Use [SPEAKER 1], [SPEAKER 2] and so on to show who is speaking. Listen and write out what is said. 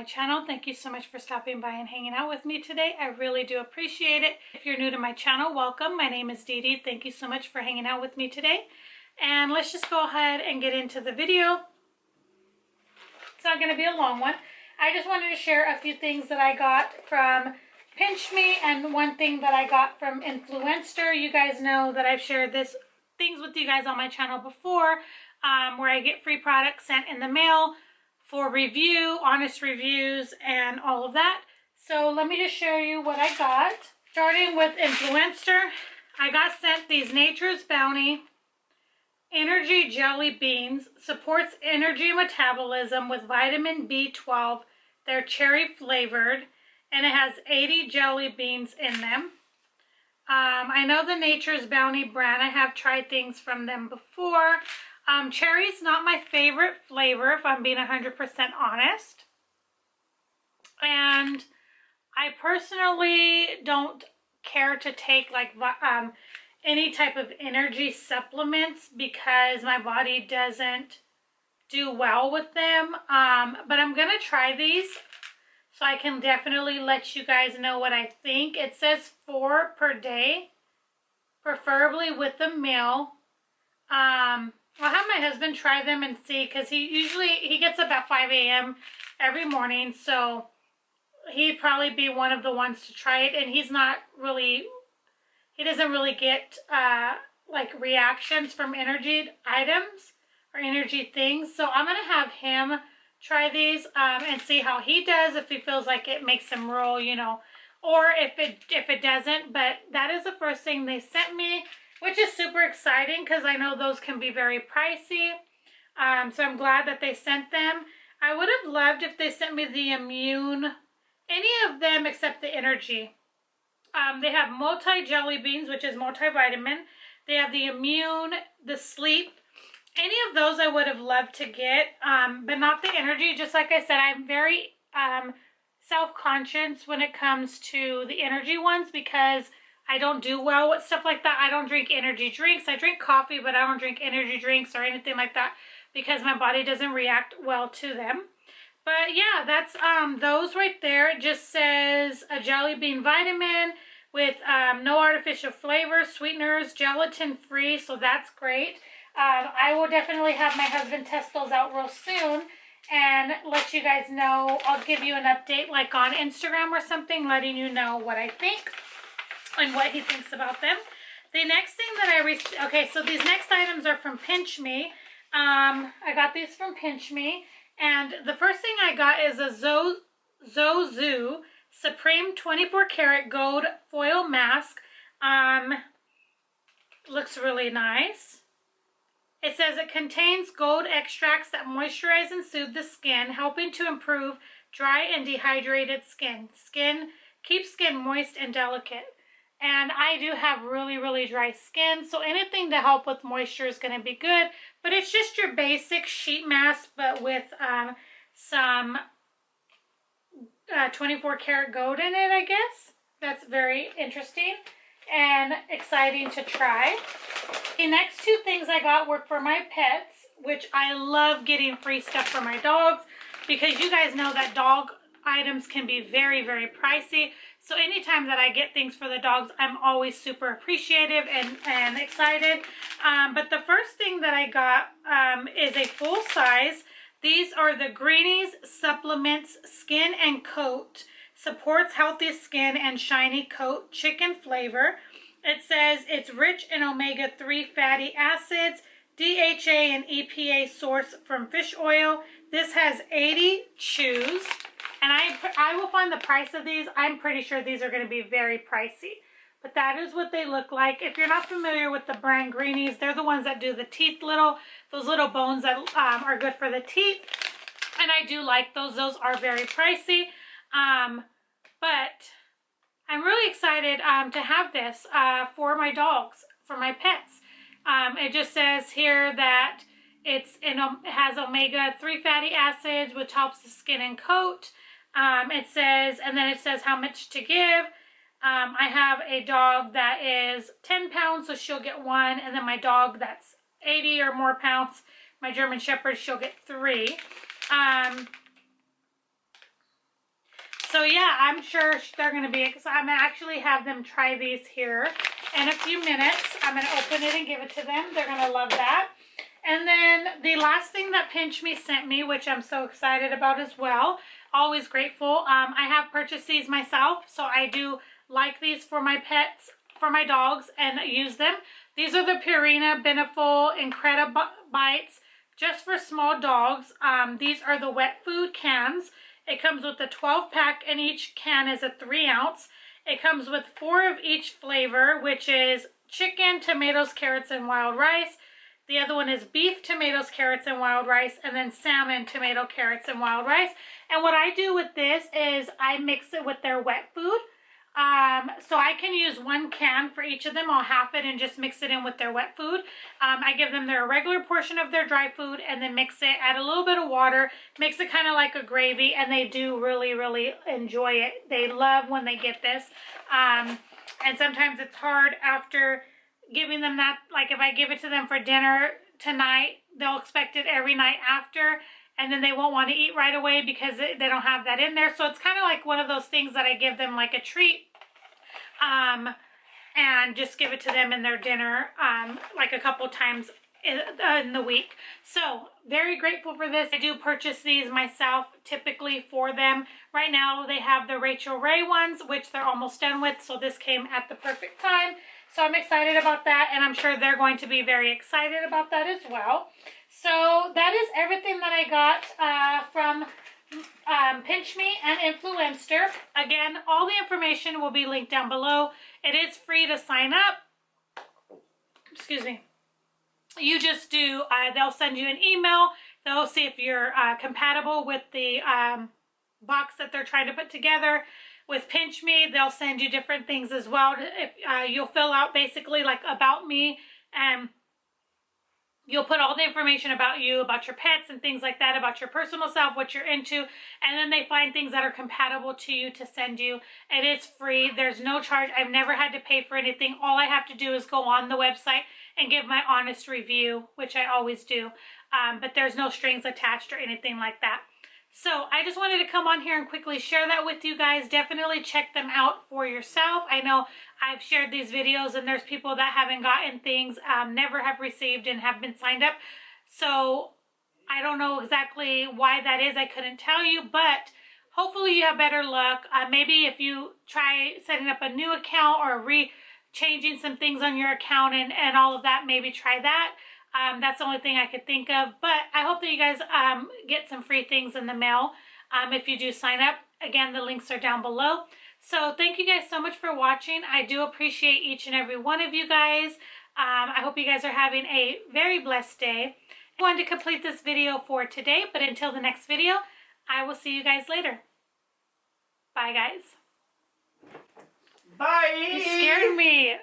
[SPEAKER 1] my channel. Thank you so much for stopping by and hanging out with me today. I really do appreciate it. If you're new to my channel, welcome. My name is Dee Dee. Thank you so much for hanging out with me today. And let's just go ahead and get into the video. It's not going to be a long one. I just wanted to share a few things that I got from PinchMe and one thing that I got from Influenster. You guys know that I've shared things with you guys on my channel before, where I get free products sent in the mail for review, honest reviews, and all of that. So let me just show you what I got. Starting with Influencer, I got sent these Nature's Bounty Energy Jelly Beans. Supports energy metabolism with vitamin B12. They're cherry flavored, and it has 80 jelly beans in them. I know the Nature's Bounty brand. I have tried things from them before. Cherry's not my favorite flavor, if I'm being 100% honest. And I personally don't care to take like any type of energy supplements because my body doesn't do well with them. But I'm gonna try these so I can definitely let you guys know what I think. It says 4 per day, preferably with a meal. I'll have my husband try them and see, because he gets up at 5 a.m. every morning, so he'd probably be one of the ones to try it. And he doesn't really get like reactions from energy items or energy things. So I'm gonna have him try these and see how he does, if he feels like it makes him roll, you know, or if it doesn't. But that is the first thing they sent me, which is super exciting because I know those can be very pricey. So I'm glad that they sent them. I would have loved if they sent me the Immune, any of them except the Energy. They have multi-jelly beans, which is multivitamin. They have the Immune, the Sleep. Any of those I would have loved to get, but not the Energy. Just like I said, I'm very self-conscious when it comes to the Energy ones because I don't do well with stuff like that. I don't drink energy drinks. I drink coffee, but I don't drink energy drinks or anything like that because my body doesn't react well to them. But yeah, that's those right there. It just says a jelly bean vitamin with no artificial flavors, sweeteners, gelatin free, so that's great. I will definitely have my husband test those out real soon and let you guys know. I'll give you an update like on Instagram or something, letting you know what I think and what he thinks about them. The next thing that I received, okay, so these next items are from PinchMe. I got these from PinchMe, and the first thing I got is a Zozu Supreme 24 karat gold foil mask. Looks really nice. It says it contains gold extracts that moisturize and soothe the skin, helping to improve dry and dehydrated skin. Keep skin moist and delicate. And I do have really, really dry skin, so anything to help with moisture is going to be good. But it's just your basic sheet mask, but with some 24 karat gold in it, I guess. That's very interesting and exciting to try. The next two things I got were for my pets, which I love getting free stuff for my dogs because you guys know that dog items can be very, very pricey. So anytime that I get things for the dogs, I'm always super appreciative and excited. But the first thing that I got is a full size. These are the Greenies Supplements Skin and Coat. Supports healthy skin and shiny coat, chicken flavor. It says it's rich in omega-3 fatty acids, DHA and EPA source from fish oil. This has 80 chews. And I will find the price of these. I'm pretty sure these are going to be very pricey. But that is what they look like. If you're not familiar with the brand Greenies, they're the ones that do the teeth those little bones that are good for the teeth. And I do like those. Those are very pricey. But I'm really excited to have this for my dogs, for my pets. It just says here that it has omega-3 fatty acids, which helps the skin and coat. It says, and then it says how much to give. I have a dog that is 10 pounds, so she'll get 1. And then my dog that's 80 or more pounds, my German Shepherd, she'll get 3. So yeah, I'm sure they're going to be excited. I'm going to actually have them try these here in a few minutes. I'm going to open it and give it to them. They're going to love that. And then the last thing that PinchMe sent me, which I'm so excited about as well. Always grateful. I have purchased these myself, so I do like these for my pets, for my dogs, and use them. These are the Purina Beneful Incredibites, just for small dogs. These are the wet food cans. It comes with a 12-pack, and each can is a 3-ounce. It comes with 4 of each flavor, which is chicken, tomatoes, carrots, and wild rice. The other one is beef, tomatoes, carrots, and wild rice, and then salmon, tomato, carrots, and wild rice. And what I do with this is I mix it with their wet food. So I can use 1 can for each of them. I'll half it and just mix it in with their wet food. I give them their regular portion of their dry food and then mix it, add a little bit of water, makes it kind of like a gravy, and they do really, really enjoy it. They love when they get this. And sometimes it's hard after giving them that, like if I give it to them for dinner tonight, they'll expect it every night after, and then they won't want to eat right away because they don't have that in there. So it's kind of like one of those things that I give them like a treat, and just give it to them in their dinner, like a couple times in the week. So very grateful for this. I do purchase these myself typically for them. Right now they have the Rachel Ray ones, which they're almost done with, so this came at the perfect time. So I'm excited about that, and I'm sure they're going to be very excited about that as well. So that is everything that I got from PinchMe and Influenster. Again, all the information will be linked down below. It is free to sign up. Excuse me. You just do, they'll send you an email. They'll see if you're compatible with the box that they're trying to put together. With PinchMe, they'll send you different things as well. If you'll fill out basically like about me, and you'll put all the information about you, about your pets and things like that, about your personal self, what you're into, and then they find things that are compatible to you to send you. It is free. There's no charge. I've never had to pay for anything. All I have to do is go on the website and give my honest review, which I always do, but there's no strings attached or anything like that. So I just wanted to come on here and quickly share that with you guys. Definitely check them out for yourself. I know I've shared these videos and there's people that haven't gotten things, never have received and have been signed up. So I don't know exactly why that is. I couldn't tell you, but hopefully you have better luck. Maybe if you try setting up a new account or changing some things on your account and all of that, maybe try that. That's the only thing I could think of, but I hope that you guys get some free things in the mail if you do sign up. Again, the links are down below. So thank you guys so much for watching. I do appreciate each and every one of you guys. I hope you guys are having a very blessed day. I wanted to complete this video for today, but until the next video, I will see you guys later. Bye, guys.
[SPEAKER 2] Bye!
[SPEAKER 1] You scared me.